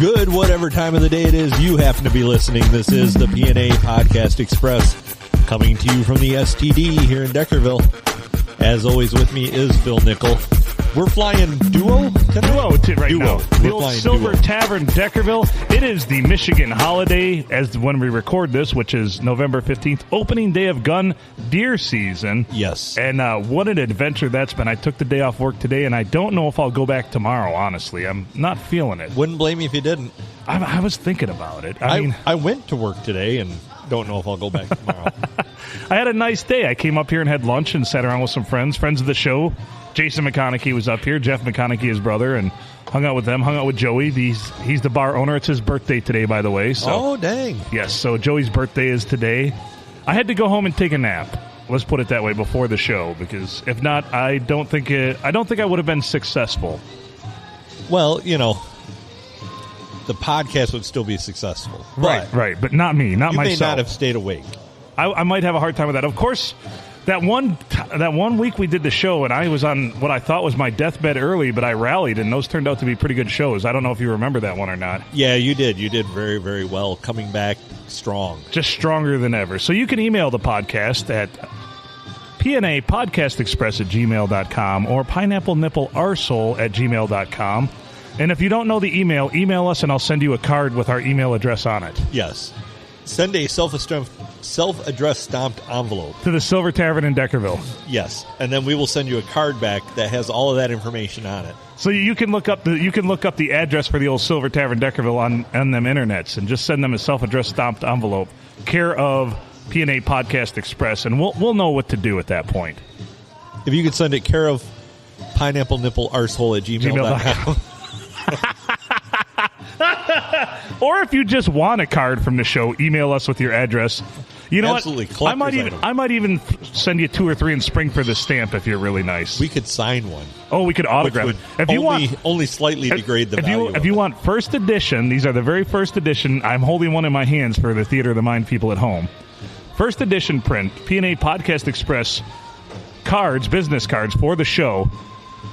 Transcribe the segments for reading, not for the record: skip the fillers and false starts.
good whatever time of the day it is you happen to be listening. This is the PNA Podcast Express coming to you from the STD here in Deckerville. As always, with me is Phil Nickel. We're flying duo tonight? Right now. The old Silver duo. Tavern, Deckerville. It is the Michigan holiday as when we record this, which is November 15th, opening day of gun deer season. Yes. And what an adventure that's been. I took the day off work today, and I don't know if I'll go back tomorrow, honestly. I'm not feeling it. Wouldn't blame you if you didn't. I was thinking about it. I went to work today and don't know if I'll go back tomorrow. I had a nice day. I came up here and had lunch and sat around with some friends of the show. Jason McConaughey was up here, Jeff McConaughey, his brother, and hung out with them, hung out with Joey. He's the bar owner. It's his birthday today, by the way. So, oh, dang. Yes, so Joey's birthday is today. I had to go home and take a nap. Let's put it that way before the show, because if not, I don't think I would have been successful. Well, you know, the podcast would still be successful. Right, but not me, not myself. You may not have stayed awake. I might have a hard time with that. Of course, that one week we did the show, and I was on what I thought was my deathbed early, but I rallied, and those turned out to be pretty good shows. I don't know if you remember that one or not. Yeah, you did. You did very, very well, coming back strong. Just stronger than ever. So you can email the podcast at pnapodcastexpress@gmail.com or pineapplenipplearsehole@gmail.com. And if you don't know the email us, and I'll send you a card with our email address on it. Yes. Send a self-addressed stamped envelope to the Silver Tavern in Deckerville. Yes, and then we will send you a card back that has all of that information on it. So you can look up the address for the old Silver Tavern Deckerville on them internets, and just send them a self-addressed stamped envelope, care of PNA Podcast Express, and we'll know what to do at that point. If you could send it care of pineapplenipplearsehole@gmail.com. Or if you just want a card from the show, email us with your address. You know Absolutely. what? I might even send you 2 or 3 in spring for the stamp if you're really nice. We could sign one. Oh, we could autograph it. If you want, only slightly degrade the value. If you want first edition, these are the very first edition. I'm holding one in my hands for the Theater of the Mind people at home. First edition print, PNA Podcast Express cards, business cards for the show.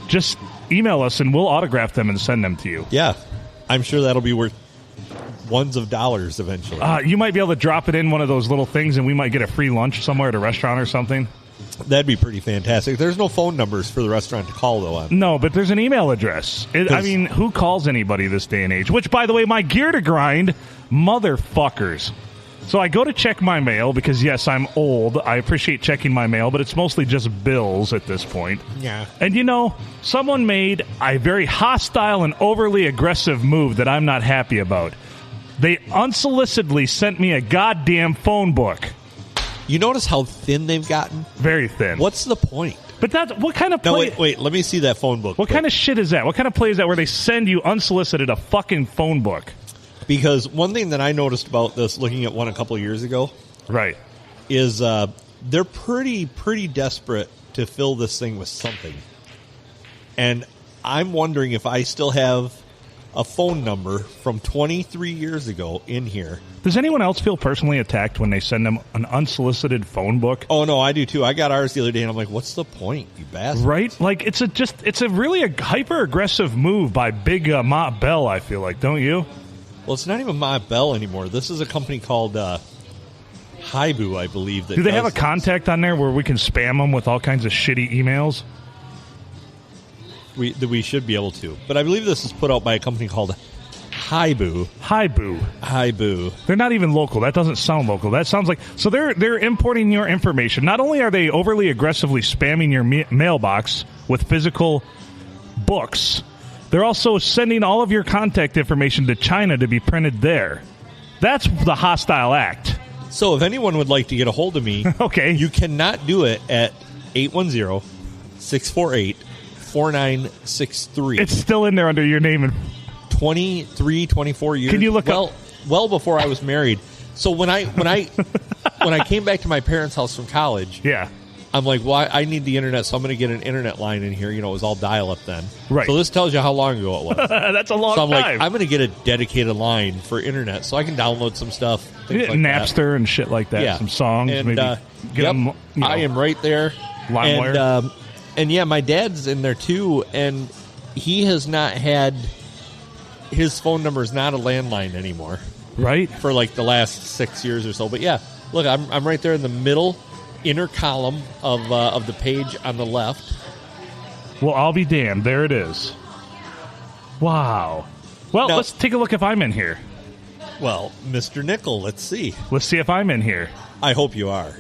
Just email us and we'll autograph them and send them to you. Yeah. I'm sure that'll be worth ones of dollars eventually. You might be able to drop it in one of those little things, and we might get a free lunch somewhere at a restaurant or something. That'd be pretty fantastic. There's no phone numbers for the restaurant to call, though. No, but there's an email address. I mean, who calls anybody this day and age? Which, by the way, my gear to grind, motherfuckers. So I go to check my mail because, yes, I'm old. I appreciate checking my mail, but it's mostly just bills at this point. Yeah. And, you know, someone made a very hostile and overly aggressive move that I'm not happy about. They unsolicitedly sent me a goddamn phone book. You notice how thin they've gotten? Very thin. What's the point? But what kind of play? No, wait. Let me see that phone book. What kind of shit is that? What kind of play is that where they send you unsolicited a fucking phone book? Because one thing that I noticed about this, looking at one a couple of years ago, right, is they're pretty desperate to fill this thing with something. And I'm wondering if I still have a phone number from 23 years ago in here. Does anyone else feel personally attacked when they send them an unsolicited phone book? Oh, no, I do too. I got ours the other day, and I'm like, what's the point, you bastard? Right? Like, it's a really hyper-aggressive move by Big Ma Bell, I feel like, don't you? Well, it's not even Ma Bell anymore. This is a company called Haibu, I believe. Do they have a contact on there where we can spam them with all kinds of shitty emails? We should be able to. But I believe this is put out by a company called Haibu. Haibu. They're not even local. That doesn't sound local. That sounds like... So they're importing your information. Not only are they overly aggressively spamming your mailbox with physical books, they're also sending all of your contact information to China to be printed there. That's the hostile act. So if anyone would like to get a hold of me, okay, you cannot do it at 810-648-4963. It's still in there under your name and 23, 24 years. Can you look up? Well before I was married. So when I came back to my parents' house from college, yeah, I'm like, well, I need the internet, so I'm going to get an internet line in here. You know, it was all dial-up then. Right. So this tells you how long ago it was. That's a long time. So I'm time. like, I'm going to get a dedicated line for internet so I can download some stuff. Things like Napster that. and shit like that. Yeah. Some songs. And, maybe get them, you know, I am right there. LimeWire. And yeah, my dad's in there too, and he has not had his phone number is not a landline anymore. Right? For like the last 6 years or so. But yeah, look, I'm right there in the middle inner column of the page on the left. Well, I'll be damned. There it is. Wow. Well, Now, let's take a look if I'm in here. Well, Mr. Nickel, let's see. Let's see if I'm in here. I hope you are.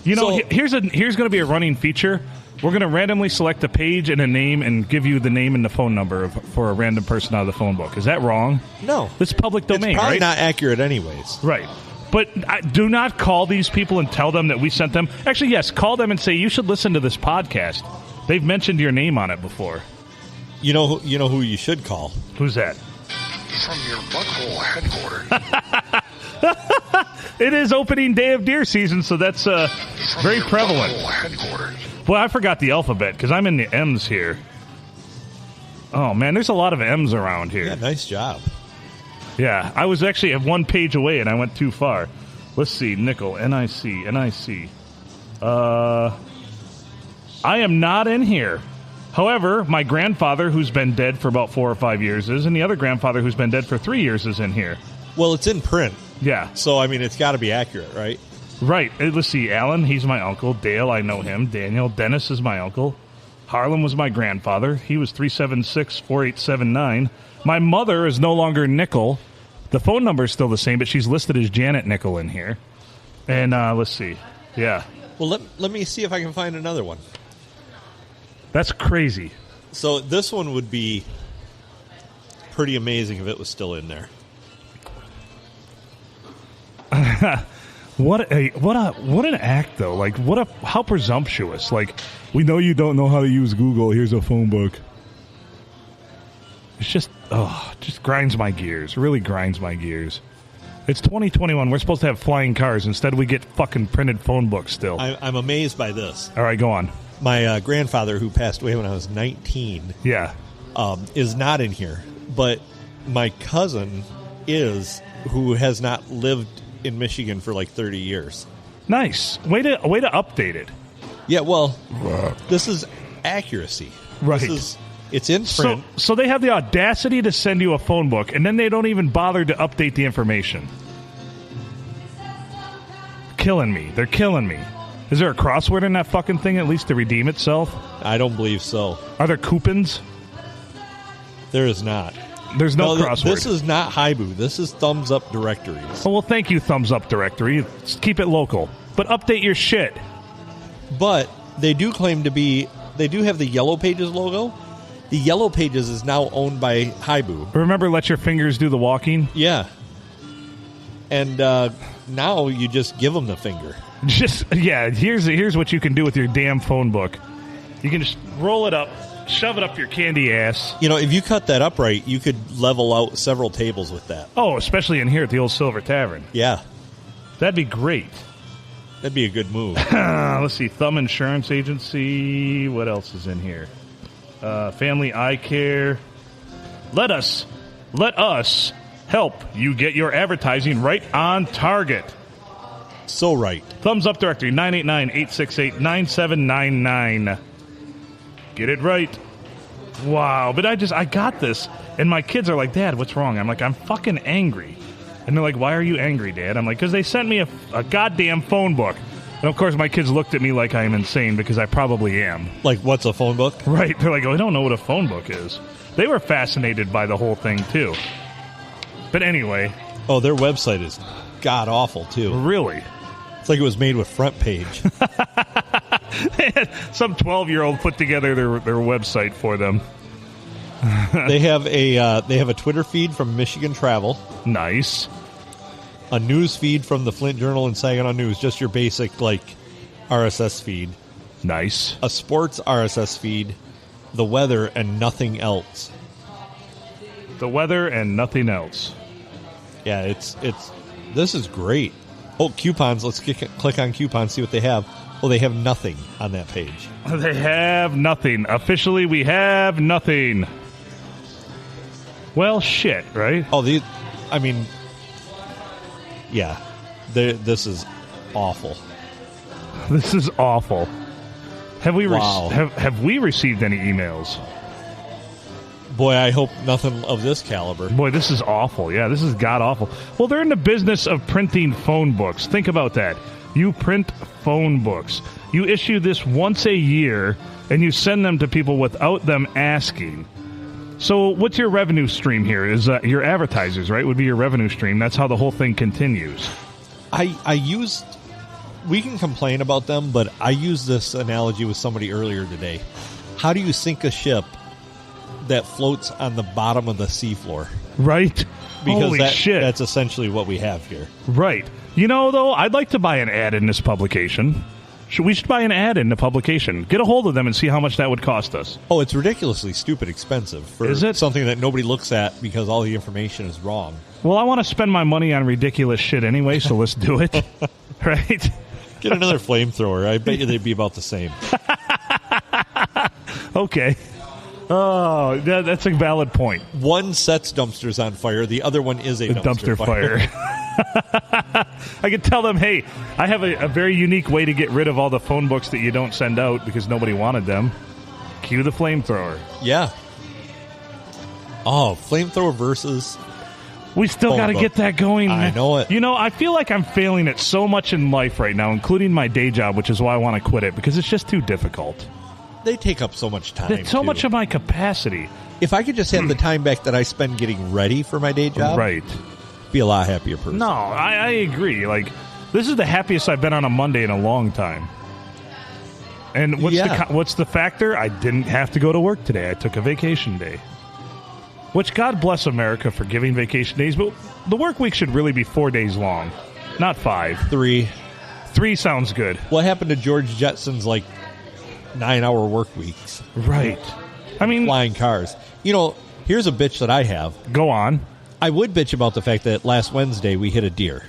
You know, So- here's going to be a running feature. We're going to randomly select a page and a name and give you the name and the phone number for a random person out of the phone book. Is that wrong? No. It's public domain, It's probably right? not accurate anyways. Right. But do not call these people and tell them that we sent them. Actually, yes, call them and say, you should listen to this podcast. They've mentioned your name on it before. You know who you should call? Who's that? From your butthole headquarters. It is opening day of deer season, so that's very prevalent. Butthole headquarters. Well, I forgot the alphabet because I'm in the M's here. Oh, man, there's a lot of M's around here. Yeah, nice job. Yeah, I was actually at one page away and I went too far. Let's see, Nickel, NIC. I am not in here. However, my grandfather, who's been dead for about 4 or 5 years, is, and the other grandfather, who's been dead for 3 years, is in here. Well, it's in print, Yeah, so I mean, it's got to be accurate, right? right. Let's see, Alan, he's my uncle. Dale, I know him. Daniel, Dennis is my uncle. Harlan was my grandfather. He was 376-4879. My mother is no longer Nickel. The phone number is still the same, but she's listed as Janet Nickel in here. And let's see. Yeah, Well, let me see if I can find another one. that's crazy. So this one would be pretty amazing if it was still in there. What an act though. Like how presumptuous. Like, we know you don't know how to use Google. Here's a phone book. It's just grinds my gears. Really grinds my gears. It's 2021. We're supposed to have flying cars. Instead, we get fucking printed phone books still. I'm amazed by this. All right, go on. My grandfather, who passed away when I was 19, Yeah. is not in here. But my cousin is, who has not lived in Michigan for like 30 years. Nice. Way to update it. Yeah, well, this is accuracy. Right. It's in print. So they have the audacity to send you a phone book, and then they don't even bother to update the information. Killing me. They're killing me. Is there a crossword in that fucking thing at least to redeem itself? I don't believe so. Are there coupons? There is not. There's no crossword. This is not Haibu. This is Thumbs Up Directories. Oh, well, thank you, Thumbs Up Directory. Just keep it local. But update your shit. But they do claim to be, they do have the Yellow Pages logo. The Yellow Pages is now owned by Haibu. Remember, let your fingers do the walking? Yeah. And now you just give them the finger. Here's what you can do with your damn phone book. You can just roll it up, shove it up your candy ass. You know, if you cut that up right, you could level out several tables with that. Oh, especially in here at the old Silver Tavern. Yeah. That'd be great. That'd be a good move. Let's see. Thumb Insurance Agency. What else is in here? Family Eye Care. Let us help you get your advertising right on target. So right. Thumbs Up Directory, 989-868-9799. Get it right. Wow. But I got this, and my kids are like, Dad, what's wrong? I'm like, I'm fucking angry. And they're like, why are you angry, Dad? I'm like, because they sent me a goddamn phone book. And, of course, my kids looked at me like I am insane, because I probably am. Like, what's a phone book? Right. They're like, oh, I don't know what a phone book is. They were fascinated by the whole thing, too. But anyway. Oh, their website is god-awful, too. Really? It's like it was made with Front Page. Some 12-year-old put together their website for them. They have a Twitter feed from Michigan Travel. Nice. A news feed from the Flint Journal and Saginaw News, just your basic, like, RSS feed. Nice. A sports RSS feed, the weather, and nothing else. The weather and nothing else. Yeah, this is great. Oh, coupons. Let's click on coupons, see what they have. Well, they have nothing on that page. They have nothing. Officially, we have nothing. Well, shit, right? Oh, yeah. This is awful. This is awful. Have we Wow. have we received any emails? Boy, I hope nothing of this caliber. Boy, this is awful. Yeah, this is god-awful. Well, they're in the business of printing phone books. Think about that. You print phone books. You issue this once a year, and you send them to people without them asking. So what's your revenue stream here? Is your advertisers, right, would be your revenue stream. That's how the whole thing continues. We can complain about them, but I used this analogy with somebody earlier today. How do you sink a ship that floats on the bottom of the seafloor? Right. Because Holy shit. That's essentially what we have here. Right. You know, though, I'd like to buy an ad in this publication. We should buy an ad in the publication. Get a hold of them and see how much that would cost us. Oh, it's ridiculously stupid expensive for Is it? something that nobody looks at because all the information is wrong. Well, I want to spend my money on ridiculous shit anyway, so let's do it. Right? Get another flamethrower. I bet you they'd be about the same. Okay. Oh, that's a valid point. One sets dumpsters on fire. The other one is a dumpster fire. I could tell them, hey, I have a very unique way to get rid of all the phone books that you don't send out because nobody wanted them. Cue the flamethrower. Yeah. Oh, flamethrower versus... We still got to get that going. I know it. You know, I feel like I'm failing at so much in life right now, including my day job, which is why I want to quit it, because it's just too difficult. They take up so much time. It's so much of my capacity. If I could just have the time back that I spend getting ready for my day job, Right. be a lot happier person. No, I agree. Like, this is the happiest I've been on a Monday in a long time. And what's the factor? I didn't have to go to work today. I took a vacation day. Which, God bless America for giving vacation days, but the work week should really be 4 days long, not 5. 3. 3 sounds good. What happened to George Jetson's, 9-hour work weeks? Right. I mean... Flying cars. You know, here's a bitch that I have. Go on. I would bitch about the fact that last Wednesday we hit a deer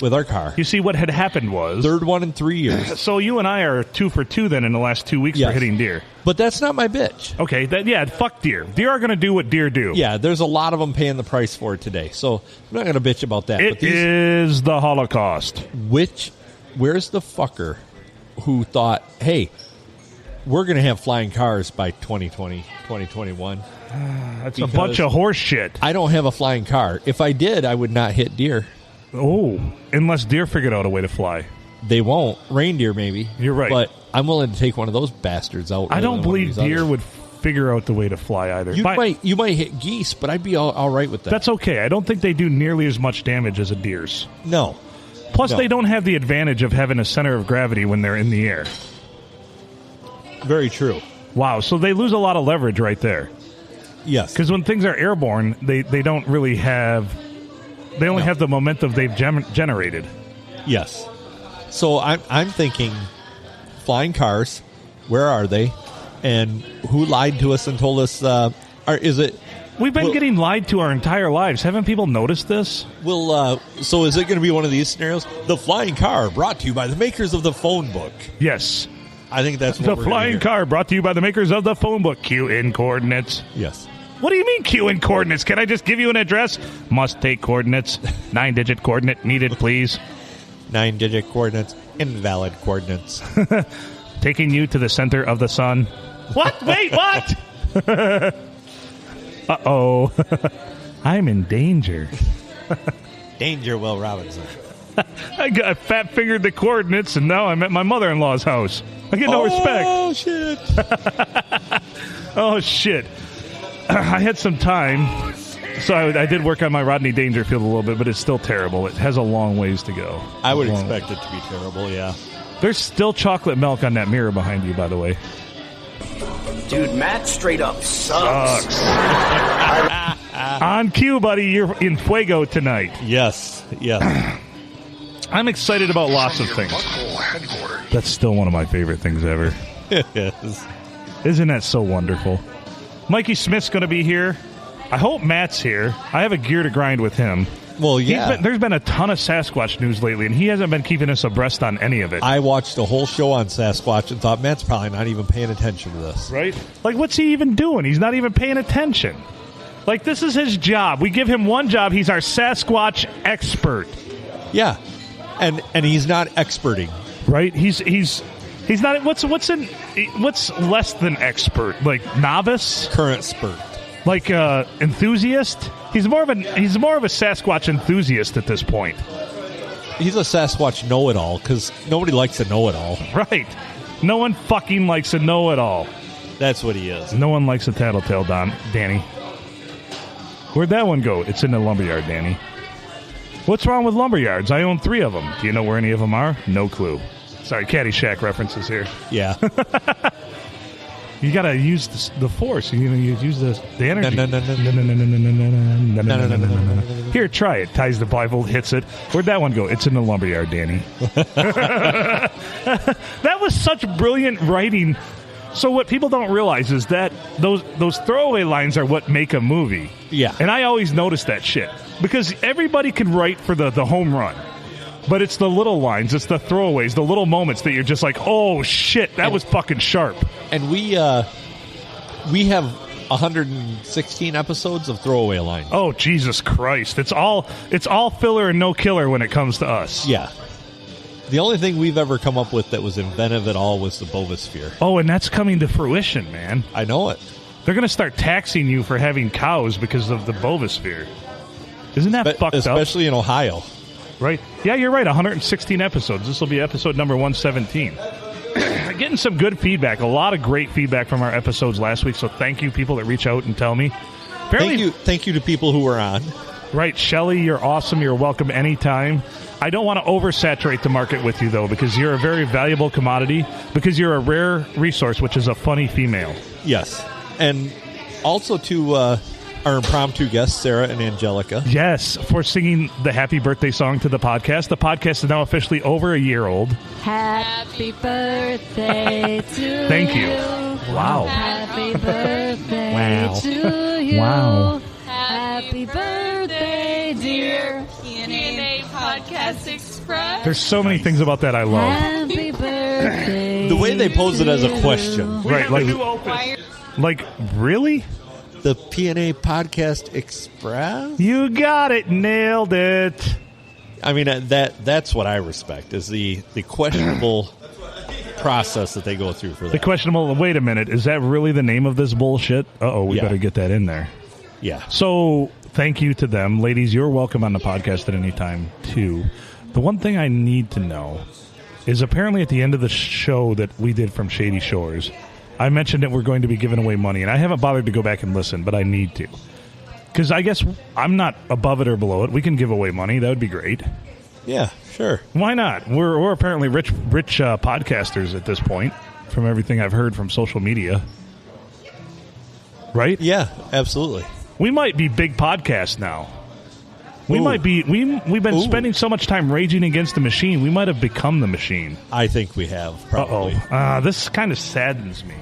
with our car. You see, what had happened was... Third one in 3 years. So you and I are 2 for 2 then in the last 2 weeks for hitting deer. But that's not my bitch. Okay, fuck deer. Deer are going to do what deer do. Yeah, there's a lot of them paying the price for it today. So I'm not going to bitch about that. It is the Holocaust. Where's the fucker who thought, hey, we're going to have flying cars by 2020, 2021? That's a bunch of horse shit. I don't have a flying car. If I did, I would not hit deer. Oh, unless deer figured out a way to fly. They won't. Reindeer, maybe. You're right. But I'm willing to take one of those bastards out. I don't believe deer would figure out the way to fly either. You might hit geese, but I'd be all right with that. That's okay. I don't think they do nearly as much damage as a deer's. No. Plus, they don't have the advantage of having a center of gravity when they're in the air. Very true. Wow, so they lose a lot of leverage right there. Yes. Because when things are airborne, they don't really have... They only have the momentum they've generated. Yes. So I'm thinking, flying cars, where are they? And who lied to us and told us, We've been getting lied to our entire lives. Haven't people noticed this? So is it going to be one of these scenarios? The flying car brought to you by the makers of the phone book. Yes. I think that's what the we're flying car brought to you by the makers of the phone book. Q in coordinates. Yes. What do you mean Q in coordinates? Can I just give you an address? Must take coordinates. 9-digit coordinate needed, please. 9-digit coordinates. Invalid coordinates. Taking you to the center of the sun. What? Wait, what? Uh-oh. I'm in danger. Danger, Will Robinson. I fat-fingered the coordinates, and now I'm at my mother-in-law's house. I get no respect. Oh, shit. Oh, shit. I had some time, so I did work on my Rodney Dangerfield a little bit, but it's still terrible. It has a long ways to go. I would expect it to be terrible, yeah. There's still chocolate milk on that mirror behind you, by the way. Dude, Matt straight up sucks. On cue, buddy. You're in fuego tonight. Yes. I'm excited about lots of things. That's still one of my favorite things ever. Yes. Isn't that so wonderful? Mikey Smith's going to be here. I hope Matt's here. I have a gear to grind with him. Well, yeah. There's been a ton of Sasquatch news lately, and he hasn't been keeping us abreast on any of it. I watched a whole show on Sasquatch and thought, Matt's probably not even paying attention to this. Right? Like, what's he even doing? He's not even paying attention. Like, this is his job. We give him one job. He's our Sasquatch expert. Yeah. And he's not experting. Right? He's not. What's less than expert? Like novice? Current spurt. Like enthusiast? He's more of a Sasquatch enthusiast at this point. He's a Sasquatch know-it-all because nobody likes a know-it-all. Right. No one fucking likes a know-it-all. That's what he is. No one likes a tattletale, Danny. Where'd that one go? It's in the lumberyard, Danny. What's wrong with lumberyards? I own 3 of them. Do you know where any of them are? No clue. Sorry, Caddyshack references here. Yeah. You gotta use the force. You use the energy. Here, try it. Ties the Bible, hits it. Where'd that one go? It's in the lumberyard, Danny. That was such brilliant writing. So what people don't realize is that those throwaway lines are what make a movie. Yeah. And I always notice that shit. Because everybody can write for the home run. But it's the little lines, it's the throwaways, the little moments that you're just like, oh shit, that was fucking sharp. And we have 116 episodes of throwaway lines. Oh Jesus Christ! It's all filler and no killer when it comes to us. Yeah. The only thing we've ever come up with that was inventive at all was the Bovisphere. Oh, and that's coming to fruition, man. I know it. They're going to start taxing you for having cows because of the Bovisphere. Isn't that fucked up? Especially in Ohio. Right? Yeah, you're right. 116 episodes. This will be episode number 117. Getting some good feedback. A lot of great feedback from our episodes last week. So thank you, people that reach out and tell me. Apparently, thank you to people who were on. Right, Shelly, you're awesome. You're welcome anytime. I don't want to oversaturate the market with you, though, because you're a very valuable commodity, because you're a rare resource, which is a funny female. Yes. And also to our impromptu guests, Sarah and Angelica. Yes, for singing the happy birthday song to the podcast. The podcast is now officially over a year old. Happy birthday to Thank you. Wow. Happy birthday Wow. to you. Wow. Happy birthday, dear PNA Podcast Express. There's so many things about that I love. Happy birthday. The way they pose it as a question. Right, like really? The PNA Podcast Express? You got it. Nailed it. I mean, that's what I respect, is the questionable process that they go through for that. The questionable, wait a minute, is that really the name of this bullshit? We Yeah. better get that in there. Yeah. So, thank you to them. Ladies, you're welcome on the podcast at any time, too. The one thing I need to know is apparently at the end of the show that we did from Shady Shores, I mentioned that we're going to be giving away money, and I haven't bothered to go back and listen, but I need to. Because I guess I'm not above it or below it. We can give away money. That would be great. Yeah, sure. Why not? We're apparently rich podcasters at this point, from everything I've heard from social media. Right? Yeah, absolutely. We might be big podcasts now. We Ooh. might be. We've been spending so much time raging against the machine. We might have become the machine. I think we have, probably. This kind of saddens me.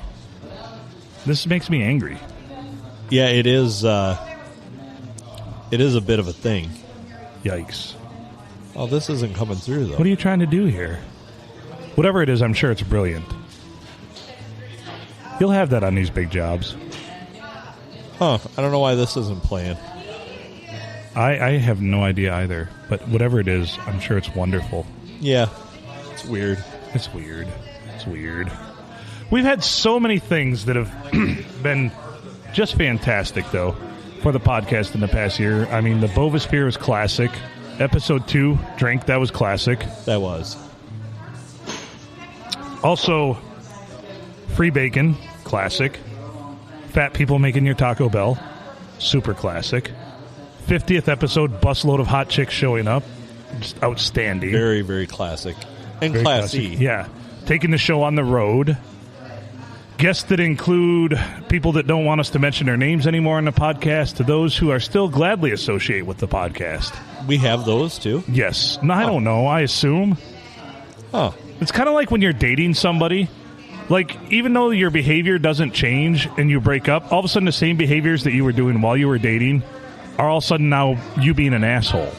This makes me angry. Yeah, it is. It is a bit of a thing. Yikes! Oh, this isn't coming through though. What are you trying to do here? Whatever it is, I'm sure it's brilliant. You'll have that on these big jobs. Huh? I don't know why this isn't playing. I have no idea either. But whatever it is, I'm sure it's wonderful. Yeah, it's weird. It's weird. It's weird. We've had so many things that have been just fantastic, though, for the podcast in the past year. I mean, the Bovisphere was classic. Episode 2, Drink, that was classic. That was. Also, Free Bacon, classic. Fat People Making Your Taco Bell, super classic. 50th episode, busload of hot chicks showing up, just outstanding. Very, very classic. And Very classy. classic. Yeah. Taking the show on the road. Guests that include people that don't want us to mention their names anymore on the podcast to those who are still gladly associated with the podcast. We have those too. Yes. No, I don't know. I assume. Huh. It's kind of like when you're dating somebody. Like, even though your behavior doesn't change and you break up, all of a sudden the same behaviors that you were doing while you were dating are all of a sudden now you being an asshole.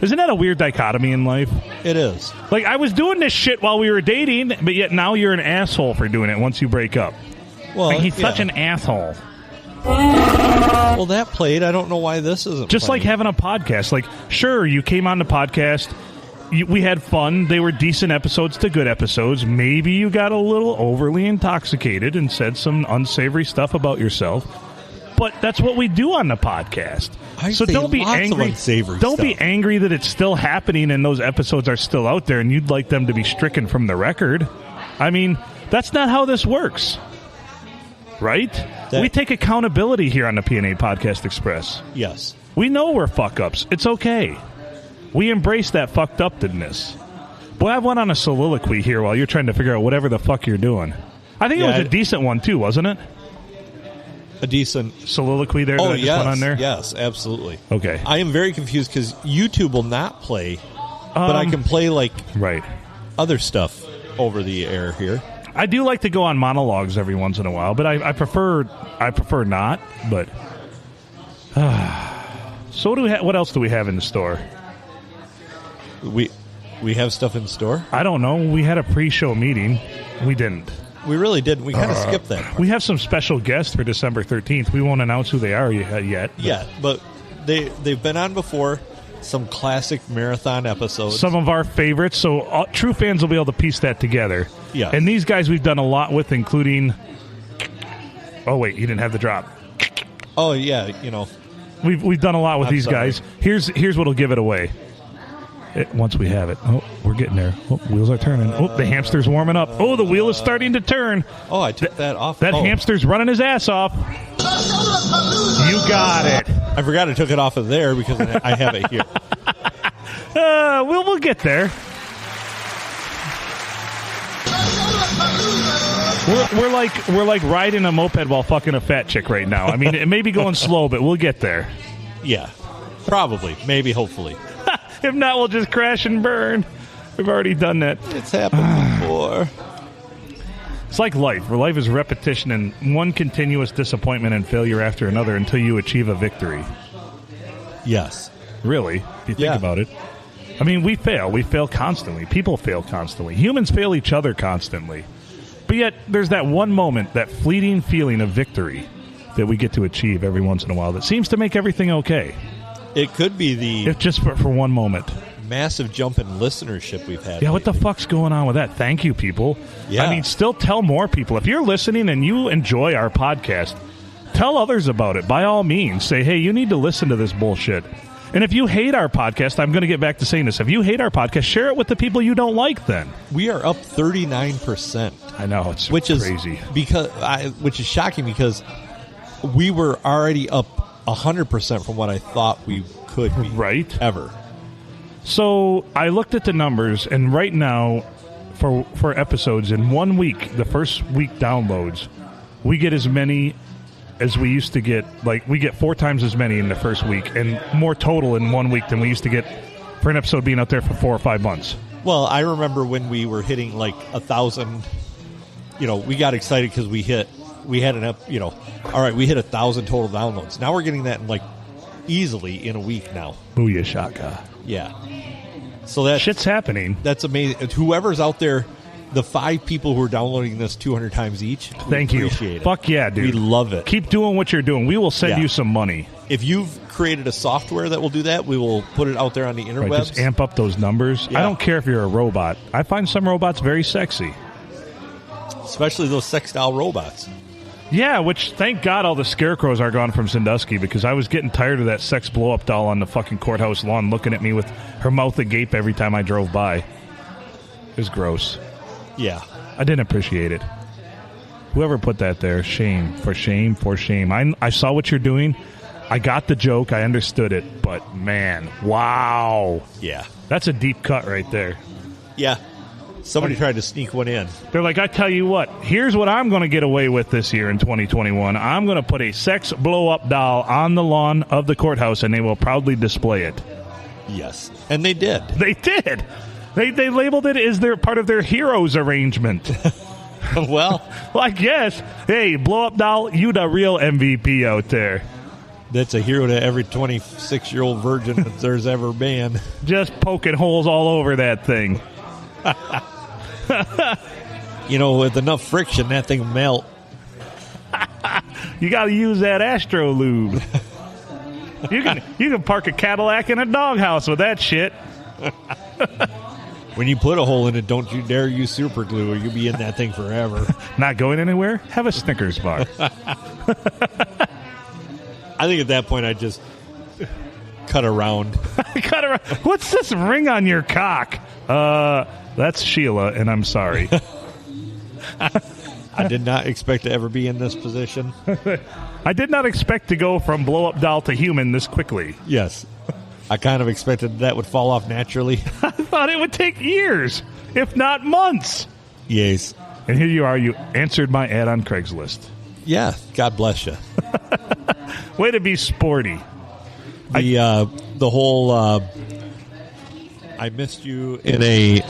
Isn't that a weird dichotomy in life? It is. Like, I was doing this shit while we were dating, but yet now you're an asshole for doing it once you break up. Well, Like, he's yeah. such an asshole. Well, that played. I don't know why this isn't Just like playing. having a podcast. Like, sure, you came on the podcast. We had fun. They were decent episodes to good episodes. Maybe you got a little overly intoxicated and said some unsavory stuff about yourself. But that's what we do on the podcast. I So say don't be lots of angry. unsavory Don't be stuff. angry that it's still happening and those episodes are still out there and you'd like them to be stricken from the record. I mean, that's not how this works. Right? We take accountability here on the PNA Podcast Express. Yes. We know we're fuck-ups. It's okay. We embrace that fucked upness. Boy, I went on a soliloquy here while you're trying to figure out whatever the fuck you're doing. I think it was a decent one, too, wasn't it? A decent soliloquy there that I just went on there? Yes, absolutely. Okay. I am very confused because YouTube will not play, but I can play like other stuff over the air here. I do like to go on monologues every once in a while, but I prefer not. But so what else do we have in the store? We have stuff in store? I don't know. We had a pre-show meeting. We didn't. We really didn't. We kind of skipped that part. We have some special guests for December 13th. We won't announce who they are yet. Yeah, but they've been on before. Some classic marathon episodes. Some of our favorites. So true fans will be able to piece that together. Yeah. And these guys we've done a lot with, including... Oh, wait. You didn't have the drop. Oh, yeah. You know. We've done a lot with these sorry. guys. Here's what'll give it away. Once we have it. Oh, we're getting there. Oh, wheels are turning. Oh, the hamster's warming up. Oh, the wheel is starting to turn. Oh, I took that off. That hamster's running his ass off. You got it. I forgot I took it off of there because I have it here. We'll get there. We're like riding a moped while fucking a fat chick right now. I mean, it may be going slow, but we'll get there. Yeah, probably, maybe, hopefully. If not, we'll just crash and burn. We've already done that. It's happened before. It's like life, where life is repetition and one continuous disappointment and failure after another until you achieve a victory. Yes. Really, if you think about it. I mean, we fail. We fail constantly. People fail constantly. Humans fail each other constantly. But yet, there's that one moment, that fleeting feeling of victory that we get to achieve every once in a while that seems to make everything okay. It could be the... If just for one moment. Massive jump in listenership we've had. Yeah, what the fuck's going on with that? Thank you, people. Yeah. I mean, still tell more people. If you're listening and you enjoy our podcast, tell others about it. By all means, say, hey, you need to listen to this bullshit. And if you hate our podcast, I'm going to get back to saying this. If you hate our podcast, share it with the people you don't like then. We are up 39%. I know, it's which crazy. Which is shocking because we were already up 100% from what I thought we could be. Right. Ever. So I looked at the numbers, and right now, for episodes in 1 week, the first week downloads, we get as many as we used to get. Like, we get 4 times as many in the first week, and more total in 1 week than we used to get for an episode being out there for 4 or 5 months. Well, I remember when we were hitting like 1,000. You know, we got excited because we hit 1,000 total downloads. Now we're getting that in like easily in a week now. Booyah shaka. Yeah. So that shit's happening. That's amazing. Whoever's out there, the 5 people who are downloading this 200 times each, thank you. Appreciate it. Fuck yeah, dude. We love it. Keep doing what you're doing. We will send you some money. If you've created a software that will do that, we will put it out there on the interwebs. Right, just amp up those numbers. Yeah. I don't care if you're a robot. I find some robots very sexy. Especially those sex doll robots. Yeah, which, thank God, all the scarecrows are gone from Sandusky, because I was getting tired of that sex blow-up doll on the fucking courthouse lawn looking at me with her mouth agape every time I drove by. It was gross. Yeah. I didn't appreciate it. Whoever put that there, shame. For shame, for shame. I saw what you're doing. I got the joke. I understood it. But, man, wow. Yeah. That's a deep cut right there. Yeah. Somebody tried to sneak one in. They're like, I tell you what, here's what I'm going to get away with this year in 2021. I'm going to put a sex blow-up doll on the lawn of the courthouse, and they will proudly display it. Yes. And they did. They did. They labeled it as their part of their heroes arrangement. Well, I guess. Hey, blow-up doll, you the real MVP out there. That's a hero to every 26-year-old virgin that there's ever been. Just poking holes all over that thing. You know, with enough friction, that thing will melt. You got to use that Astro Lube. You can park a Cadillac in a doghouse with that shit. When you put a hole in it, don't you dare use super glue, or you'll be in that thing forever. Not going anywhere? Have a Snickers bar. I think at that point I'd just cut around. What's this ring on your cock? That's Sheila, and I'm sorry. I did not expect to ever be in this position. I did not expect to go from blow-up doll to human this quickly. Yes. I kind of expected that would fall off naturally. I thought it would take years, if not months. Yes. And here you are. You answered my ad on Craigslist. Yeah. God bless you. Way to be sporty. The whole I missed you in a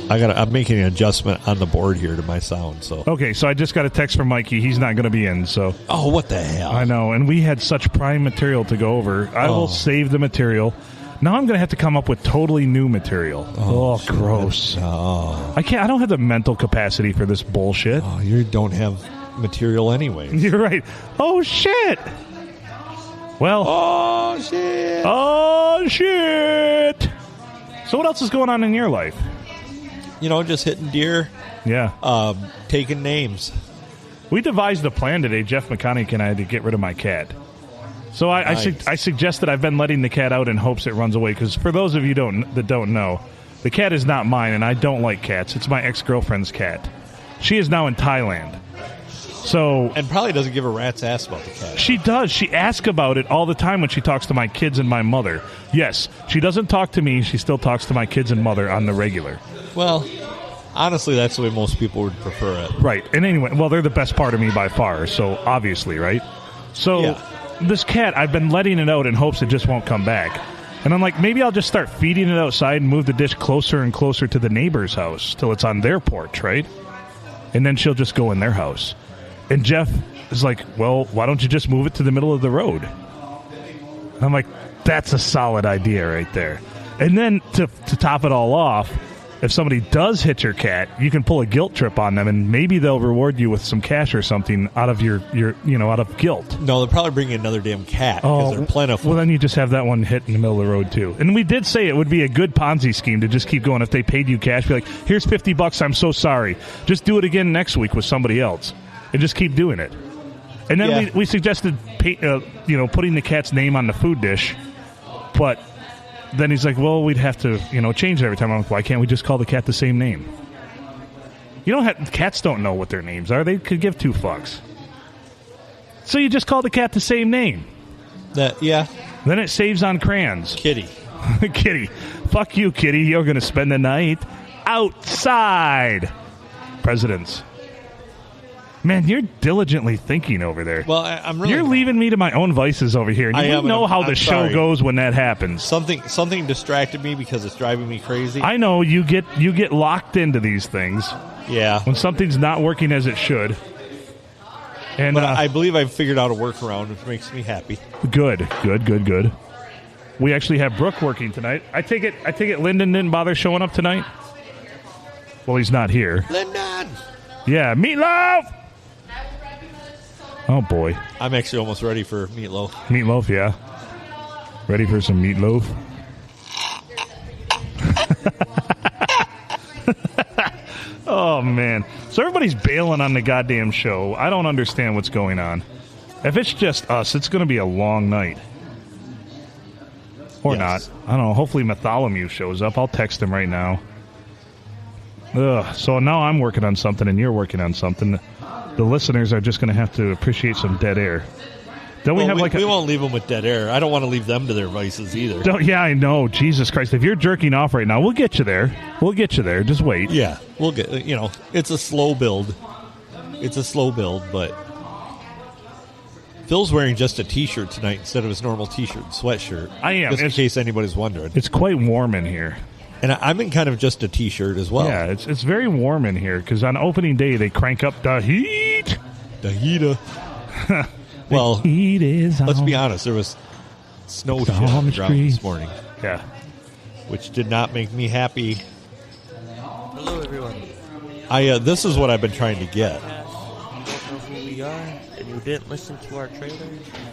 I'm making an adjustment on the board here to my sound. So Okay, so I just got a text from Mikey. He's not going to be in, so what the hell? I know, and we had such prime material to go over. I will save the material. Now I'm going to have to come up with totally new material. Gross. I don't have the mental capacity for this bullshit. You don't have material anyway. You're right. Oh shit. Well. Oh shit. Oh shit. So what else is going on in your life? Just hitting deer. Yeah. Taking names. We devised a plan today, Jeff McConaughey and I, to get rid of my cat. So I suggested I've been letting the cat out in hopes it runs away, because for those of you that don't know, the cat is not mine, and I don't like cats. It's my ex-girlfriend's cat. She is now in Thailand. And probably doesn't give a rat's ass about the cat. She does. She asks about it all the time when she talks to my kids and my mother. Yes, she doesn't talk to me. She still talks to my kids and mother on the regular. Well, honestly, that's the way most people would prefer it. Right. And anyway, they're the best part of me by far, so obviously, right? So this cat, I've been letting it out in hopes it just won't come back. And I'm like, maybe I'll just start feeding it outside and move the dish closer and closer to the neighbor's house till it's on their porch, right? And then she'll just go in their house. And Jeff is like, well, why don't you just move it to the middle of the road? And I'm like, that's a solid idea right there. And then to top it all off, if somebody does hit your cat, you can pull a guilt trip on them, and maybe they'll reward you with some cash or something out of your out of guilt. No, they'll probably bring you another damn cat because they're plentiful. Well, then you just have that one hit in the middle of the road too. And we did say it would be a good Ponzi scheme to just keep going. If they paid you cash, be like, here's $50. I'm so sorry. Just do it again next week with somebody else, and just keep doing it. And then we suggested putting the cat's name on the food dish, but then he's like, well, we'd have to, change it every time. I'm like, why can't we just call the cat the same name? Cats don't know what their names are. They could give two fucks. So you just call the cat the same name. Then it saves on crayons. Kitty. Kitty. Fuck you, Kitty. You're going to spend the night outside. Presidents. Man, you're diligently thinking over there. Well, I'm really... You're leaving me to my own vices over here. And you know how the show goes when that happens. Something distracted me because it's driving me crazy. I know. You get locked into these things. Yeah. When something's not working as it should. And but I believe I've figured out a workaround, which makes me happy. Good. We actually have Brooke working tonight. I take it Lyndon didn't bother showing up tonight? Well, he's not here. Lyndon! Yeah, Meatloaf! Oh, boy. I'm actually almost ready for meatloaf. Meatloaf, yeah. Ready for some meatloaf? Oh, man. So everybody's bailing on the goddamn show. I don't understand what's going on. If it's just us, it's going to be a long night. Or not. I don't know. Hopefully Bartholomew shows up. I'll text him right now. Ugh. So now I'm working on something and you're working on something. The listeners are just going to have to appreciate some dead air. Don't we won't leave them with dead air. I don't want to leave them to their vices either. Yeah, I know. Jesus Christ. If you're jerking off right now, we'll get you there. Just wait. Yeah. We'll get, it's a slow build. But Phil's wearing just a T-shirt tonight instead of his normal T-shirt and sweatshirt. I am. Just in case anybody's wondering. It's quite warm in here. And I'm in kind of just a T-shirt as well. Yeah, it's very warm in here because on opening day they crank up the heat. The heater. Well, heat is let's be honest. There was snow on the ground this morning. Yeah. Which did not make me happy. Hello, everyone. This is what I've been trying to get. You don't know who we are, and you didn't listen to our trailer?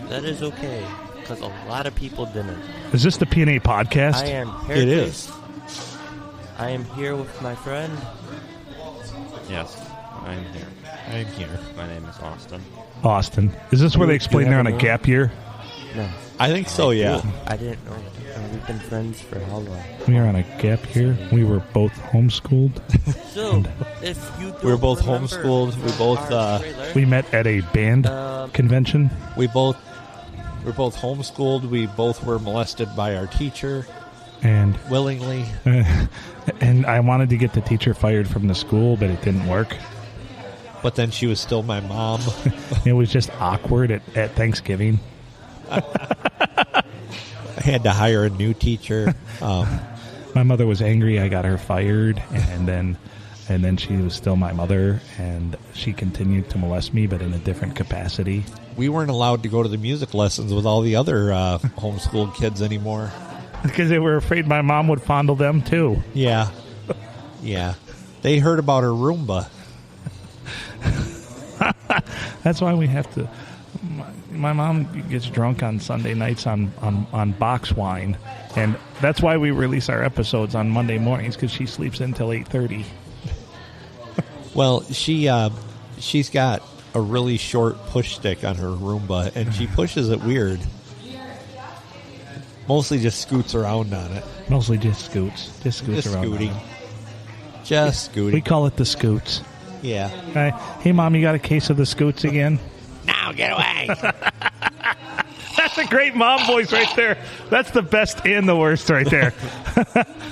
That is okay, because a lot of people didn't. Is this the PNA podcast? I am Hercules. It is. I am here with my friend. Yes, I'm here. I'm here. My name is Austin. Austin. Is this where they explain they're on a gap year? No. I think so, yeah. I didn't know. We've been friends for how long? We were on a gap year. We were both homeschooled. So, if you We were both remember homeschooled. We both our trailer, We met at a band convention. we both homeschooled. We both were molested by our teacher And willingly. and I wanted to get the teacher fired from the school, but it didn't work. But then she was still my mom. It was just awkward at Thanksgiving. I had to hire a new teacher. My mother was angry. I got her fired, and then she was still my mother, and she continued to molest me, but in a different capacity. We weren't allowed to go to the music lessons with all the other homeschooled kids anymore. Because they were afraid my mom would fondle them, too. Yeah. Yeah. They heard about her Roomba. That's why we have to... My mom gets drunk on Sunday nights on box wine, and that's why we release our episodes on Monday mornings, because she sleeps until 8:30. Well, she's got a really short push stick on her Roomba, and she pushes it weird. Mostly just scoots around on it. Mostly just scoots. Just scoots Just around. scooting. Just scooting. We call it the scoots. Yeah. Hey, Mom, you got a case of the scoots again? Now get away. That's a great mom voice right there. That's the best and the worst right there.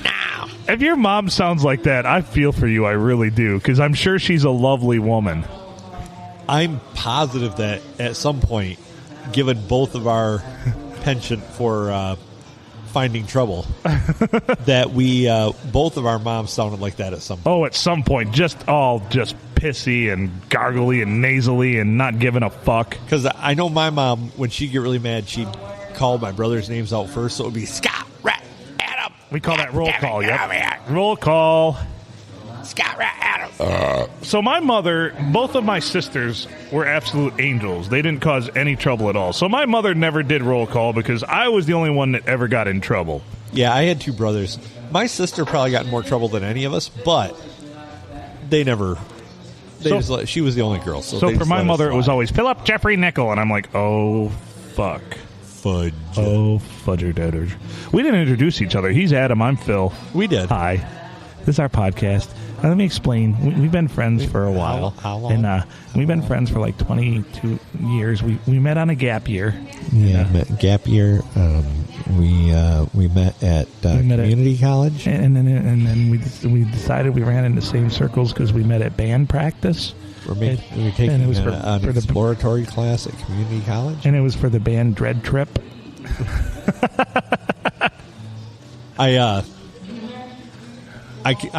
Now. If your mom sounds like that, I feel for you. I really do, because I'm sure she's a lovely woman. I'm positive that at some point, given both of our penchant for finding trouble, that we both of our moms sounded like that at some point. Oh, at some point, just pissy and gargly and nasally and not giving a fuck. Because I know my mom, when she'd get really mad, she'd call my brother's names out first, so it would be Scott, Rat, Adam. We call that roll call, Get over yep. here. Roll call. Scott, Rat, Adam. So my mother, both of my sisters were absolute angels. They didn't cause any trouble at all. So my mother never did roll call because I was the only one that ever got in trouble. Yeah, I had two brothers. My sister probably got in more trouble than any of us, but they never... she was the only girl. So for my mother, it was always, fill up Jeffrey Nickel. And I'm like, oh, fuck. Fudge. Oh, fudger dudders. We didn't introduce each other. He's Adam. I'm Phil. We did. Hi. This is our podcast. Now, let me explain. We've been friends for a while. How long? And we've been friends for like 22 years. We met on a gap year. Yeah, met gap year. We met at community college. And then we decided we ran in the same circles because we met at band practice. We were taking and it was an exploratory class at community college. And it was for the band Dread Trip. I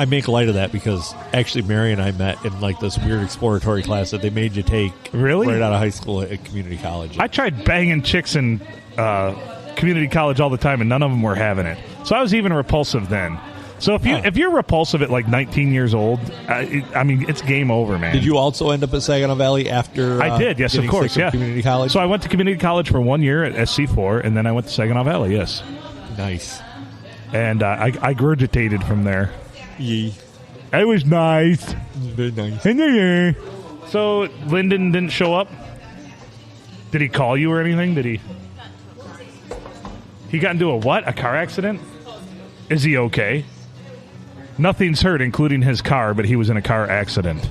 make light of that because actually Mary and I met in like this weird exploratory class that they made you take really right out of high school at community college. I tried banging chicks in community college all the time, and none of them were having it. So I was even repulsive then. So if you're repulsive at like 19 years old, I mean, it's game over, man. Did you also end up at Saginaw Valley after? I did, yes, of course, yeah. Community college. So I went to community college for 1 year at SC4, and then I went to Saginaw Valley. Yes, nice. And I gurgitated from there. Yee. It was nice. Very nice. So Lyndon didn't show up. Did he call you or anything? Did he? He got into a what? A car accident? Is he okay? Nothing's hurt, including his car, but he was in a car accident.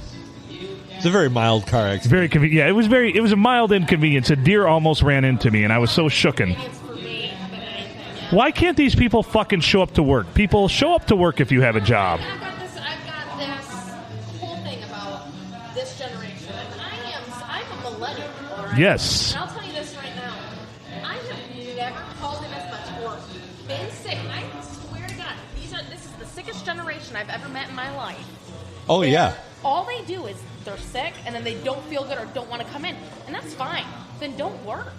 It's a very mild car accident. Very convenient. Yeah, it was a mild inconvenience. A deer almost ran into me, and I was so shooken. Why can't these people fucking show up to work? People, show up to work if you have a job. I've got this whole thing about this generation. I'm a millennial, all right? Yes. And I'll tell you this right now. I have never called in as much or been sick. I swear to God, this is the sickest generation I've ever met in my life. Oh, yeah. All they do is they're sick, and then they don't feel good or don't want to come in. And that's fine. Then don't work.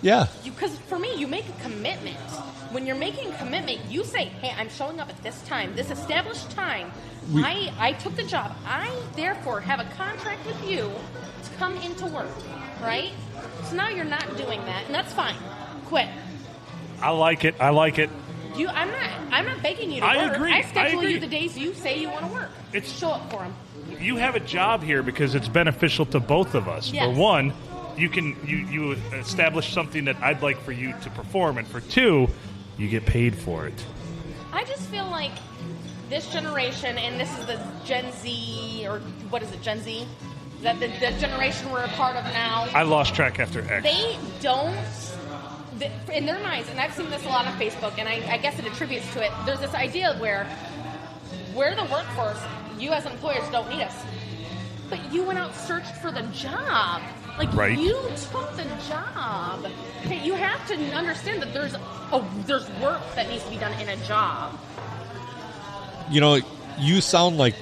Yeah. Because for me, you make a commitment. When you're making a commitment, you say, hey, I'm showing up at this time, this established time. I took the job. I, therefore, have a contract with you to come into work, right? So now you're not doing that, and that's fine. Quit. I like it. I'm not begging you to work. I agree. I schedule you the days you say you want to work. Show up for them. You have a job here because it's beneficial to both of us. Yes. For one, you establish something that I'd like for you to perform, and for two, you get paid for it. I just feel like this generation, and this is the Gen Z, or what is it, Gen Z? Is that the generation we're a part of now? I lost track after X. They don't, in their minds, and I've seen this a lot on Facebook, and I guess it attributes to it, there's this idea where we're the workforce, you as employers don't need us. But you went out and searched for the job. Like, right. You took the job. Okay, you have to understand that there's work that needs to be done in a job. You know, you sound like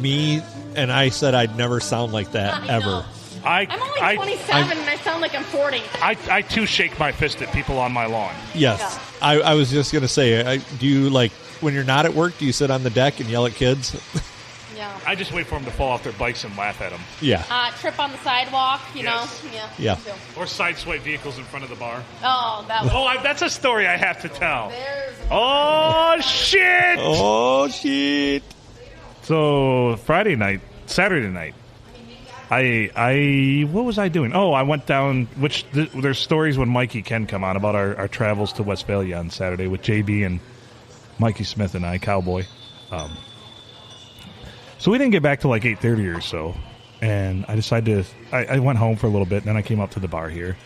me, and I said I'd never sound like that, ever. I'm only 27, and I sound like I'm 40. I too shake my fist at people on my lawn. Yes. Yeah. I was just going to say, do you, like, when you're not at work, do you sit on the deck and yell at kids? Yeah. I just wait for them to fall off their bikes and laugh at them. Yeah. Trip on the sidewalk, you Yes. know? Yeah. me too. Or sideswipe vehicles in front of the bar. Oh, that was... That's a story I have to tell. There's... Oh, shit! Oh, shit. So, Saturday night, what was I doing? Oh, I went down, there's stories when Mikey can come on about our travels to Westphalia on Saturday with JB and Mikey Smith and I, Cowboy. So we didn't get back till like 8:30 or so, and I decided I went home for a little bit, and then I came up to the bar here.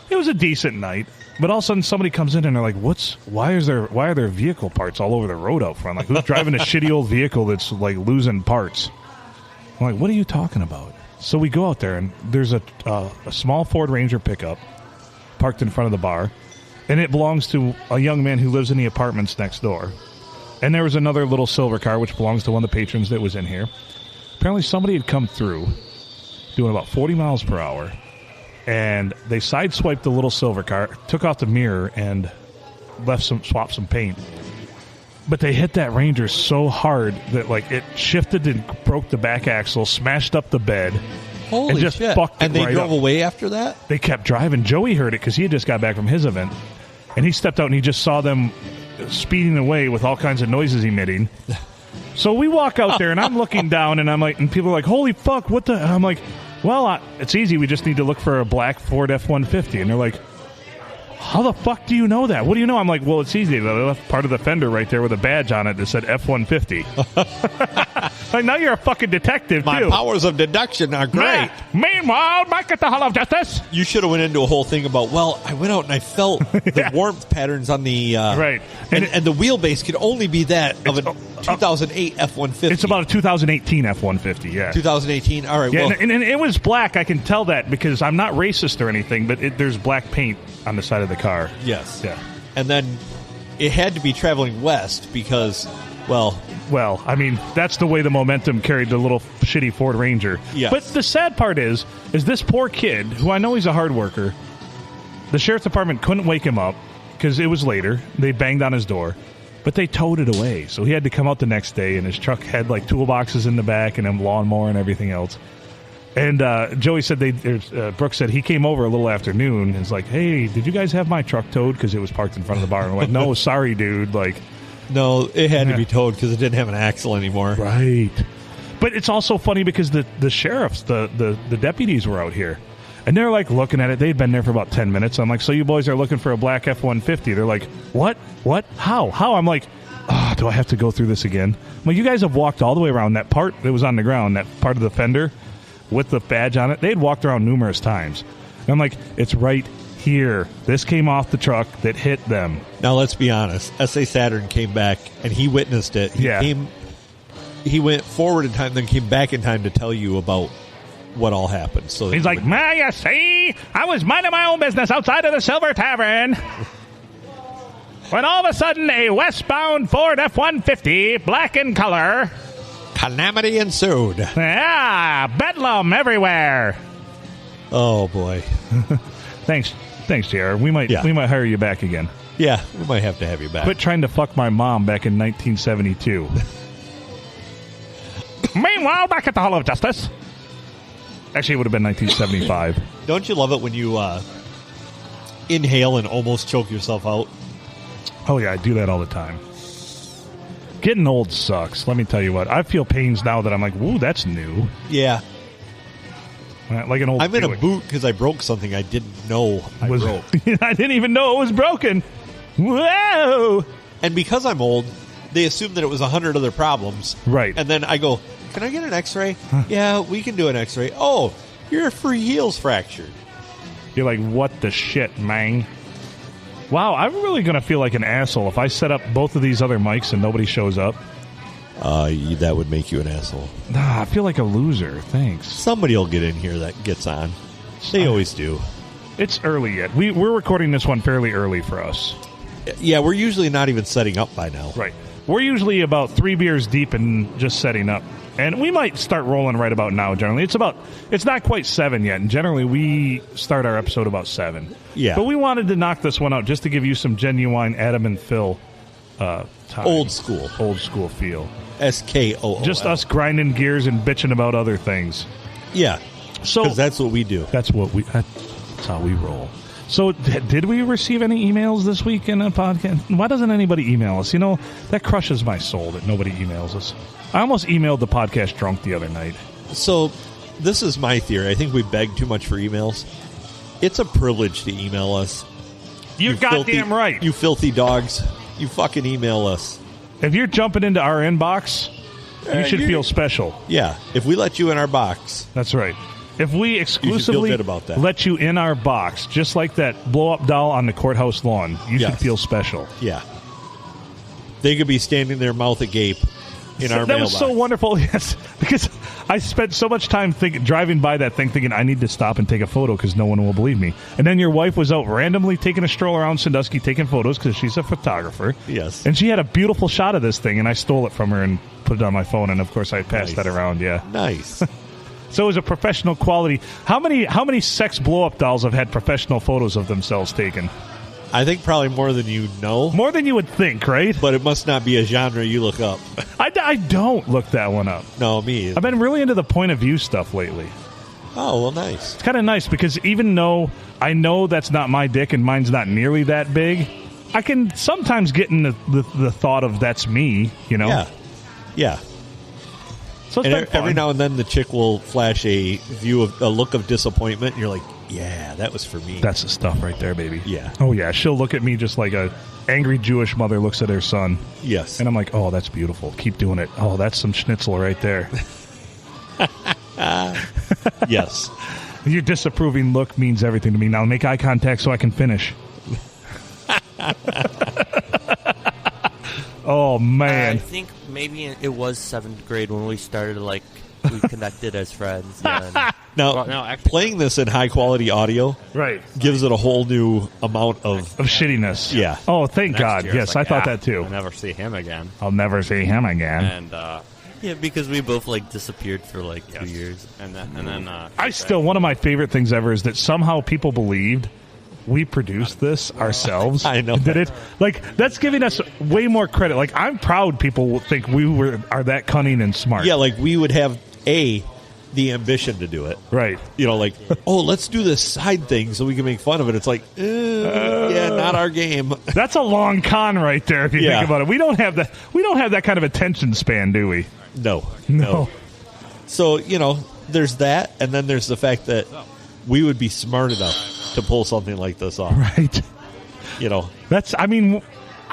It was a decent night, but all of a sudden somebody comes in and they're like, why are there vehicle parts all over the road out front? Like, who's driving a shitty old vehicle that's like losing parts? I'm like, what are you talking about? So we go out there, and there's a small Ford Ranger pickup parked in front of the bar, and it belongs to a young man who lives in the apartments next door. And there was another little silver car, which belongs to one of the patrons that was in here. Apparently somebody had come through doing about 40 miles per hour, and they sideswiped the little silver car, took off the mirror, and swapped some paint. But they hit that Ranger so hard that, like, it shifted and broke the back axle, smashed up the bed. Holy and just shit. fucked it And they right drove up. away after that? They kept driving. Joey heard it because he had just got back from his event. And he stepped out and he just saw them speeding away with all kinds of noises emitting. So we walk out there, and I'm looking down, and I'm like, and people are like, "Holy fuck, what the?" I'm like, "Well, it's easy. We just need to look for a black Ford F-150." And they're like, "How the fuck do you know that? What do you know?" I'm like, "Well, it's easy. They left part of the fender right there with a badge on it that said F-150." Like, now you're a fucking detective, My too. powers of deduction are great. Meanwhile, back at the Hall of Justice. You should have went into a whole thing about, well, I went out and I felt the warmth patterns on the... Right. And the wheelbase could only be that of a 2008 F-150. It's about a 2018 F-150, yeah. 2018? All right, Yeah, well... and it was black. I can tell that because I'm not racist or anything, but there's black paint on the side of the car. Yes. Yeah. And then it had to be traveling west because, well... Well, I mean, that's the way the momentum carried the little shitty Ford Ranger. Yes. But the sad part is this poor kid, who I know he's a hard worker, the sheriff's department couldn't wake him up because it was later. They banged on his door, but they towed it away. So he had to come out the next day, and his truck had like toolboxes in the back and a lawnmower and everything else. And Joey said Brooks said he came over a little afternoon and was like, "Hey, did you guys have my truck towed?" Because it was parked in front of the bar. And I'm like, "No, sorry, dude. Like, No, it had to be towed because it didn't have an axle anymore. right." But it's also funny because the sheriffs, the deputies were out here, and they're like looking at it. They'd been there for about 10 minutes. I'm like, "So you boys are looking for a black F-150?" They're like, "What? How? I'm like, "Oh, do I have to go through this again?" Well, you guys have walked all the way around that part that was on the ground, that part of the fender with the badge on it. They'd walked around numerous times. And I'm like, "It's right here. This came off the truck that hit them." Now, let's be honest. S.A. Saturn came back, and he witnessed it. He went forward in time, then came back in time to tell you about what all happened. So He's like, "You see, I was minding my own business outside of the Silver Tavern when all of a sudden a westbound Ford F-150, black in color, calamity ensued." yeah, bedlam everywhere." Oh, boy. Thanks, JR. We might hire you back again. Yeah, we might have to have you back. Quit trying to fuck my mom back in 1972. Meanwhile, back at the Hall of Justice. Actually, it would have been 1975. Don't you love it when you inhale and almost choke yourself out? Oh, yeah, I do that all the time. Getting old sucks. Let me tell you what. I feel pains now that I'm like, "Woo, that's new." Yeah. Like an old I'm in a Buick. boot because I broke something I didn't know I Was- broke. I didn't even know it was broken. Whoa! And because I'm old, they assume that it was 100 other problems. Right. And then I go, can I get an x-ray? Yeah, we can do an x-ray. Oh, your free heel's fractured. You're like, what the shit, man? Wow, I'm really going to feel like an asshole if I set up both of these other mics and nobody shows up. That would make you an asshole. Nah, I feel like a loser. Thanks. Somebody will get in here that gets on. They always do. It's early yet. We're recording this one fairly early for us. Yeah, we're usually not even setting up by now. Right. We're usually about 3 beers deep and just setting up. And we might start rolling right about now, generally. It's not quite 7 yet, and generally we start our episode about 7. Yeah. But we wanted to knock this one out just to give you some genuine Adam and Phil time. Old school. Old school feel. SKOO. Just us grinding gears and bitching about other things. Yeah. So Because that's what we do. that's how we roll. So, did we receive any emails this week in a podcast? Why doesn't anybody email us? You know, that crushes my soul that nobody emails us. I almost emailed the podcast drunk the other night. So, this is my theory. I think we beg too much for emails. It's a privilege to email us. You're goddamn right. You filthy dogs. You fucking email us. If you're jumping into our inbox, you should you're- feel special. Yeah. If we let you in our box, That's right. If we exclusively good about that. let you in our box, just like that blow-up doll on the courthouse lawn, you should Yes. feel special. yeah. They could be standing there mouth agape in our That mailbox. was so wonderful, yes, because I spent so much time driving by that thing thinking I need to stop and take a photo because no one will believe me. And then your wife was out randomly taking a stroll around Sandusky taking photos because she's a photographer. Yes. And she had a beautiful shot of this thing, and I stole it from her and put it on my phone, and of course I passed Nice. that around, yeah. Nice. So it was a professional quality. How many sex blow-up dolls have had professional photos of themselves taken? I think probably more than you know, More than you would think, right? but it must not be a genre you look up. I don't look that one up. No, me either. I've been really into the point of view stuff lately. Oh, well, nice. It's kind of nice because even though I know that's not my dick and mine's not nearly that big, I can sometimes get in the thought of that's me, you know? Yeah. Yeah. So it's And been fun. every now and then the chick will flash a look of disappointment, and you're like, yeah, that was for me. That's the stuff right there, baby. Yeah. Oh, yeah. She'll look at me just like a angry Jewish mother looks at her son. Yes. And I'm like, oh, that's beautiful. Keep doing it. Oh, that's some schnitzel right there. Yes. Your disapproving look means everything to me. Now make eye contact so I can finish. Oh, I man. think maybe it was 7th grade when we started, like, we connected as friends. Yeah, Now, Well, no, actually- playing this in high quality audio Right. gives it a whole new amount of. Of shittiness. Yeah. Oh, thank Next God. year, Yes, it's like, I thought ah, that too. I'll never see him again. I'll never see him again. And yeah, because we both, like, disappeared for, like, 2 years. and then I still, one of my favorite things ever is that somehow people believed we produced this ourselves. I know. Did it? Like, that's giving us way more credit. Like, I'm proud people think we are that cunning and smart. Yeah, like we would have the ambition to do it. Right. You know, like, oh, let's do this side thing so we can make fun of it. It's like, yeah, not our game. That's a long con right there if you Yeah. think about it. We don't have that kind of attention span, do we? No. No. So, you know, there's that, and then there's the fact that we would be smart enough to pull something like this off. Right. You know,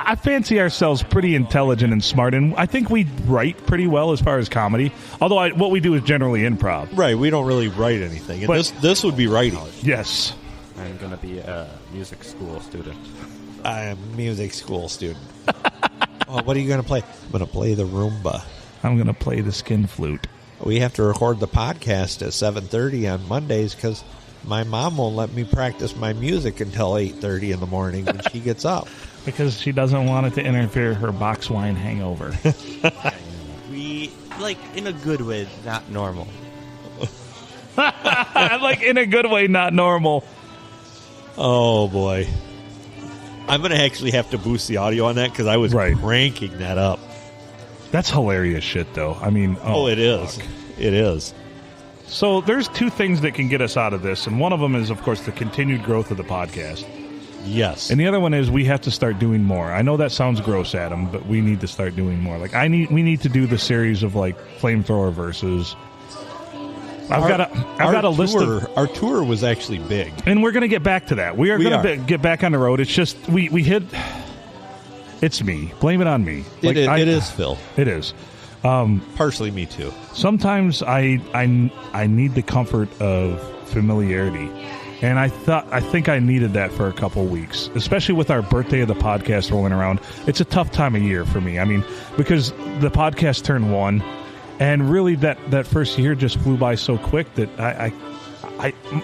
I fancy ourselves pretty intelligent and smart, and I think we write pretty well as far as comedy. Although what we do is generally improv. right, we don't really write anything. And But- this would be writing. Yes. I'm going to be a music school student. I'm a music school student. Oh, what are you going to play? I'm going to play the Roomba. I'm going to play the skin flute. We have to record the podcast at 7:30 on Mondays because my mom won't let me practice my music until 8:30 in the morning when she gets up. Because she doesn't want it to interfere her box wine hangover. We, like, in a good way, not normal. Like, in a good way, not normal. Oh, boy. I'm going to actually have to boost the audio on that because I was Right. cranking that up. That's hilarious shit, though. I mean, Oh, it is. fuck. It is. So there's two things that can get us out of this, and one of them is, of course, the continued growth of the podcast. Yes. And the other one is we have to start doing more. I know that sounds gross, Adam, but we need to start doing more. Like we need to do the series of like flamethrower versus I've got a list of. Our tour was actually big. And we're going to get back to that. We are going to get back on the road. It's just, we hit. It's me. Blame it on me. It is Phil. It is. Partially me too. Sometimes I need the comfort of familiarity. And I think I needed that for a couple weeks, especially with our birthday of the podcast rolling around. It's a tough time of year for me. I mean, because the podcast turned 1, and really that first year just flew by so quick that I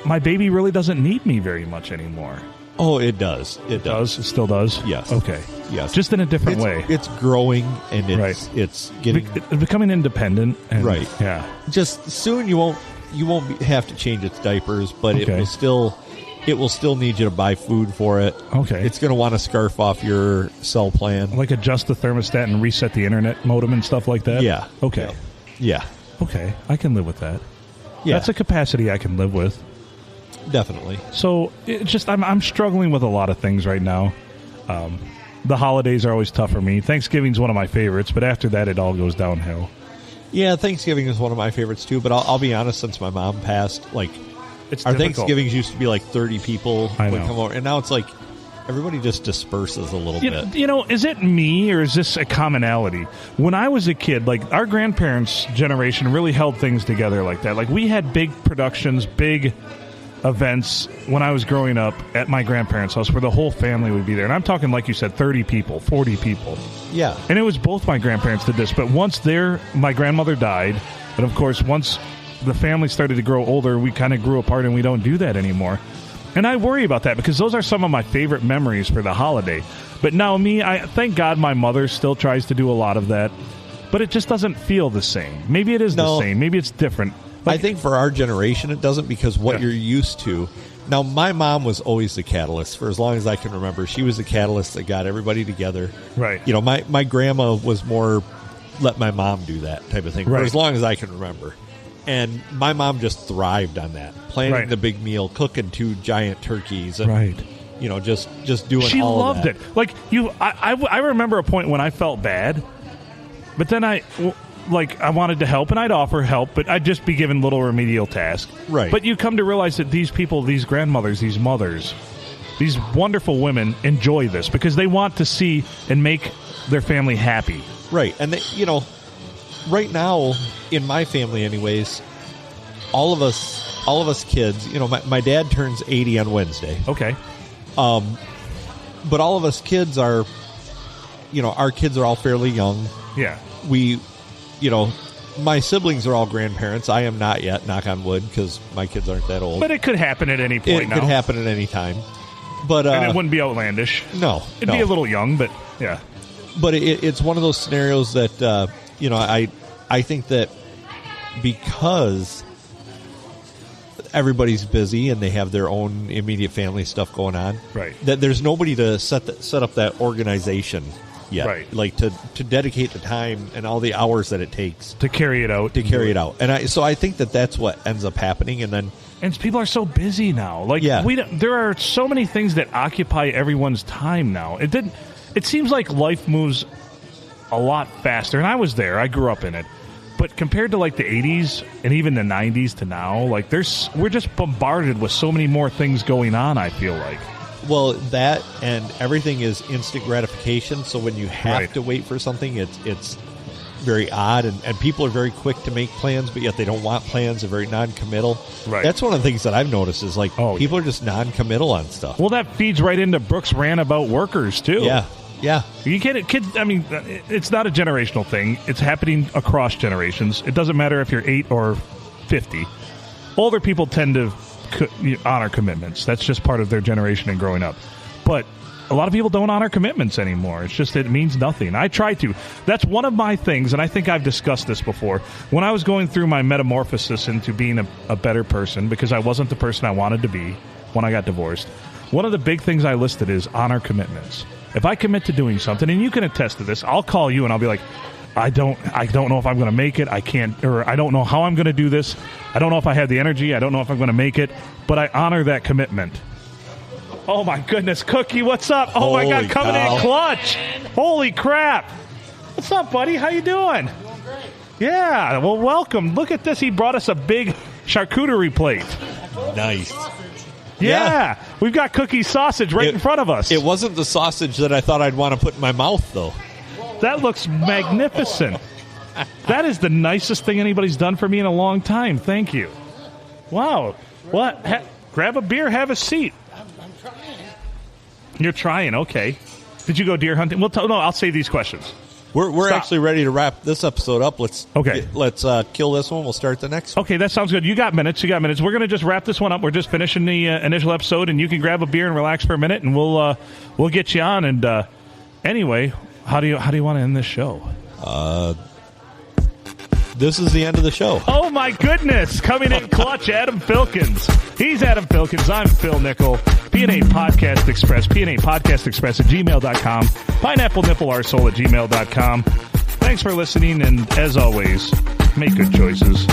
my baby really doesn't need me very much anymore. Oh, it does. It does. It still does? Yes. Okay. Yes. Just in a different way. It's growing, and it's getting becoming independent. And, right. Yeah. Just soon you won't have to change its diapers, but it will still need you to buy food for it. Okay. It's going to want to scarf off your cell plan. Like adjust the thermostat and reset the internet modem and stuff like that? Yeah. Okay. Yeah. Okay. I can live with that. Yeah. That's a capacity I can live with. Definitely. So it just I'm struggling with a lot of things right now. The holidays are always tough for me. Thanksgiving's one of my favorites, but after that it all goes downhill. Yeah, Thanksgiving is one of my favorites too, but I'll be honest, since my mom passed, like it's our difficult. Thanksgivings used to be like 30 people I would know. come over, and now it's like everybody just disperses a little bit. You know, is it me or is this a commonality? When I was a kid, like our grandparents' generation really held things together like that. Like we had big productions, big events when I was growing up at my grandparents' house where the whole family would be there. And I'm talking, like you said, 30 people, 40 people. Yeah. And it was both my grandparents did this. But once my grandmother died, and of course, once the family started to grow older, we kind of grew apart and we don't do that anymore. And I worry about that because those are some of my favorite memories for the holiday. But now I thank God my mother still tries to do a lot of that. But it just doesn't feel the same. Maybe it is the same. Maybe it's different. I think for our generation it doesn't, because what you're used to. Now, my mom was always the catalyst for as long as I can remember. She was the catalyst that got everybody together. Right. You know, my grandma was more let my mom do that type of thing for Right. as long as I can remember. And my mom just thrived on that. Planning the big meal, cooking 2 giant turkeys. And, you know, just doing She all loved of that. it. Like I remember a point when I felt bad, but then I wanted to help and I'd offer help, but I'd just be given little remedial tasks. Right. But you come to realize that these people, these grandmothers, these mothers, these wonderful women enjoy this because they want to see and make their family happy. Right. And, you know, right now, in my family anyways, all of us kids, you know, my dad turns 80 on Wednesday. Okay. But all of us kids are, you know, our kids are all fairly young. Yeah. You know, my siblings are all grandparents. I am not yet, knock on wood, because my kids aren't that old. But it could happen at any point It now. could happen at any time. But and it wouldn't be outlandish. No. It'd be a little young, but yeah. But it's one of those scenarios that, you know, I think that because everybody's busy and they have their own immediate family stuff going on, right, that there's nobody to set up that organization yet. Right. Like to dedicate the time and all the hours that it takes to carry it out. And so I think that's what ends up happening. And then people are so busy now. Like there are so many things that occupy everyone's time now. It seems like life moves a lot faster. And I was there. I grew up in it. But compared to like the 80s and even the 90s to now, like we're just bombarded with so many more things going on, I feel like. Well, that and everything is instant gratification. So when you have to wait for something, it's very odd. And people are very quick to make plans, but yet they don't want plans. They're very non-committal. Right. That's one of the things that I've noticed is like people are just non-committal on stuff. Well, that feeds right into Brooks' rant about workers, too. Yeah. Yeah. You can't, kids, I mean, it's not a generational thing. It's happening across generations. It doesn't matter if you're 8 or 50. Older people tend to honor commitments. That's just part of their generation and growing up. But a lot of people don't honor commitments anymore. It's just, it means nothing. I try to. That's one of my things, and I think I've discussed this before. When I was going through my metamorphosis into being a better person, because I wasn't the person I wanted to be when I got divorced, one of the big things I listed is honor commitments. If I commit to doing something, and you can attest to this, I'll call you and I'll be like, I don't know if I'm going to make it. I can't, or I don't know how I'm going to do this. I don't know if I have the energy. I don't know if I'm going to make it, but I honor that commitment. Oh my goodness, Cookie, what's up? Oh my God, coming in clutch. Holy crap. What's up, buddy? How you doing? Doing great. Yeah, well, welcome. Look at this. He brought us a big charcuterie plate. Nice. Yeah. We've got cookie sausage right in front of us. It wasn't the sausage that I thought I'd want to put in my mouth, though. That looks magnificent. That is the nicest thing anybody's done for me in a long time. Thank you. Wow. What? Grab a beer, have a seat. I'm trying. You're trying, okay. Did you go deer hunting? No, I'll save these questions. We're Stop. actually ready to wrap this episode up. Let's kill this one. We'll start the next one. Okay, that sounds good. You got minutes. We're going to just wrap this one up. We're just finishing the initial episode, and you can grab a beer and relax for a minute, and we'll get you on. And anyway, how do you want to end this show? This is the end of the show. Oh my goodness! Coming in clutch, Adam Filkins. He's Adam Filkins. I'm Phil Nickel. PNA Podcast Express. PNA Podcast Express at gmail.com. Pineapple Nipple Arsehole at gmail.com. Thanks for listening, and as always, make good choices.